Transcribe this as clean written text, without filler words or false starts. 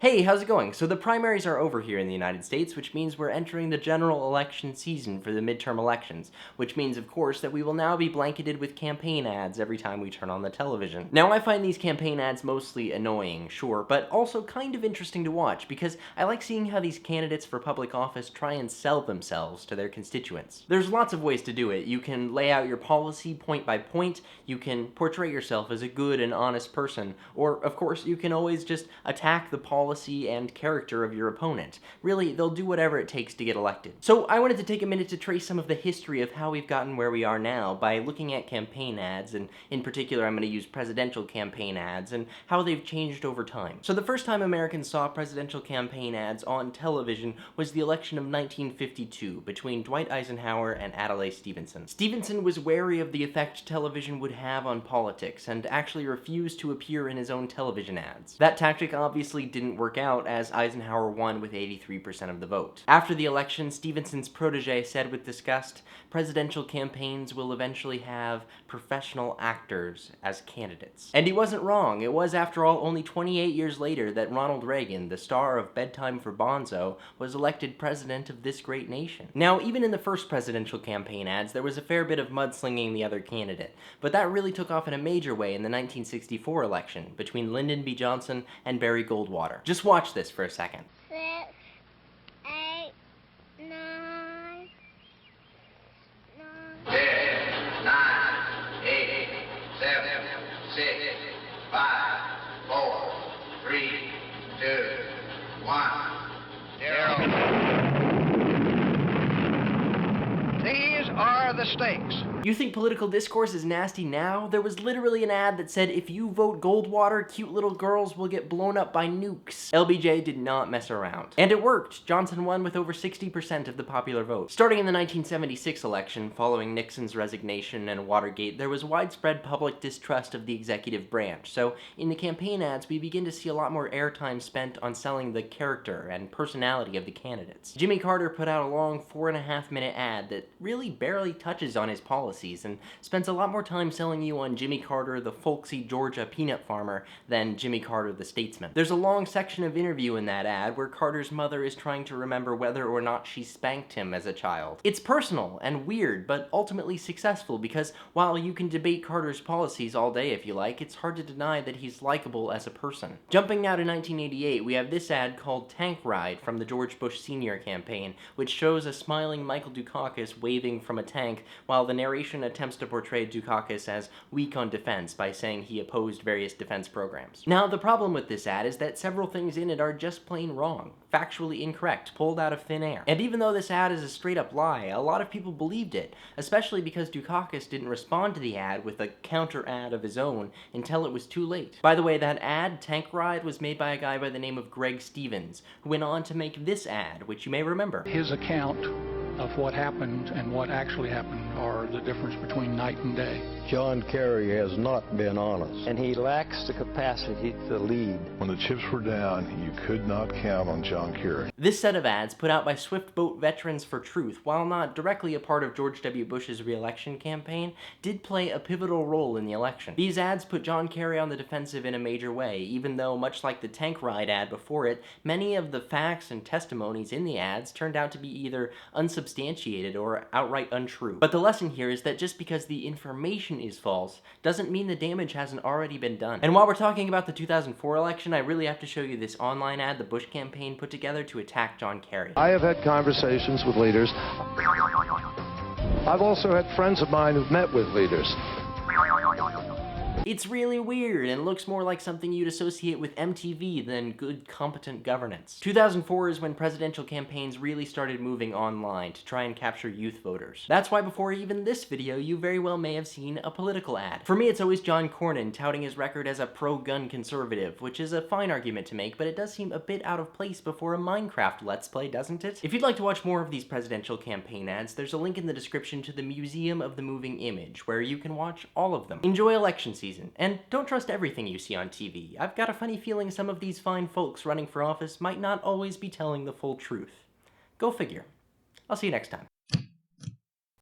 Hey, how's it going? So the primaries are over here in the United States, which means we're entering the general election season for the midterm elections, which means, of course, that we will now be blanketed with campaign ads every time we turn on the television. Now, I find these campaign ads mostly annoying, sure, but also kind of interesting to watch, because I like seeing how these candidates for public office try and sell themselves to their constituents. There's lots of ways to do it. You can lay out your policy point by point, you can portray yourself as a good and honest person, or, of course, you can always just attack the policy and character of your opponent. Really, they'll do whatever it takes to get elected. So I wanted to take a minute to trace some of the history of how we've gotten where we are now by looking at campaign ads, and in particular I'm going to use presidential campaign ads, and how they've changed over time. So the first time Americans saw presidential campaign ads on television was the election of 1952 between Dwight Eisenhower and Adlai Stevenson. Stevenson was wary of the effect television would have on politics, and actually refused to appear in his own television ads. That tactic obviously didn't work out, as Eisenhower won with 83% of the vote. After the election, Stevenson's protege said with disgust, "Presidential campaigns will eventually have professional actors as candidates." And he wasn't wrong. It was, after all, only 28 years later that Ronald Reagan, the star of Bedtime for Bonzo, was elected president of this great nation. Now, even in the first presidential campaign ads, there was a fair bit of mudslinging the other candidate, but that really took off in a major way in the 1964 election between Lyndon B. Johnson and Barry Goldwater. Just watch this for a second. 6, 8, 9, 10, 9, 8, 7, 6, 5, 4, 3, 2, 1, 0. These are the stakes. You think political discourse is nasty now? There was literally an ad that said, "If you vote Goldwater, cute little girls will get blown up by nukes." LBJ did not mess around. And it worked. Johnson won with over 60% of the popular vote. Starting in the 1976 election, following Nixon's resignation and Watergate, there was widespread public distrust of the executive branch. So in the campaign ads, we begin to see a lot more airtime spent on selling the character and personality of the candidates. Jimmy Carter put out a long 4.5-minute ad that really barely touches on his policies and spends a lot more time selling you on Jimmy Carter, the folksy Georgia peanut farmer, than Jimmy Carter, the statesman. There's a long section of interview in that ad where Carter's mother is trying to remember whether or not she spanked him as a child. It's personal and weird, but ultimately successful, because while you can debate Carter's policies all day if you like, it's hard to deny that he's likable as a person. Jumping now to 1988, we have this ad called Tank Ride from the George Bush Sr. campaign, which shows a smiling Michael Dukakis waving from a tank, while the narration attempts to portray Dukakis as weak on defense by saying he opposed various defense programs. Now, the problem with this ad is that several things in it are just plain wrong, factually incorrect, pulled out of thin air. And even though this ad is a straight-up lie, a lot of people believed it, especially because Dukakis didn't respond to the ad with a counter ad of his own until it was too late. By the way, that ad, Tank Ride, was made by a guy by the name of Greg Stevens, who went on to make this ad, which you may remember. His account of what happened and what actually happened are the difference between night and day. John Kerry has not been honest. And he lacks the capacity to lead. When the chips were down, you could not count on John Kerry. This set of ads, put out by Swift Boat Veterans for Truth, while not directly a part of George W. Bush's re-election campaign, did play a pivotal role in the election. These ads put John Kerry on the defensive in a major way, even though, much like the Tank Ride ad before it, many of the facts and testimonies in the ads turned out to be either unsubstantiated or outright untrue. But the lesson here is that just because the information is false doesn't mean the damage hasn't already been done. And while we're talking about the 2004 election, I really have to show you this online ad the Bush campaign put together to attack John Kerry. I have had conversations with leaders. I've also had friends of mine who've met with leaders. It's really weird and looks more like something you'd associate with MTV than good, competent governance. 2004 is when presidential campaigns really started moving online to try and capture youth voters. That's why before even this video, you very well may have seen a political ad. For me, it's always John Cornyn touting his record as a pro-gun conservative, which is a fine argument to make, but it does seem a bit out of place before a Minecraft Let's Play, doesn't it? If you'd like to watch more of these presidential campaign ads, there's a link in the description to the Museum of the Moving Image, where you can watch all of them. Enjoy election season. And don't trust everything you see on TV. I've got a funny feeling some of these fine folks running for office might not always be telling the full truth. Go figure. I'll see you next time.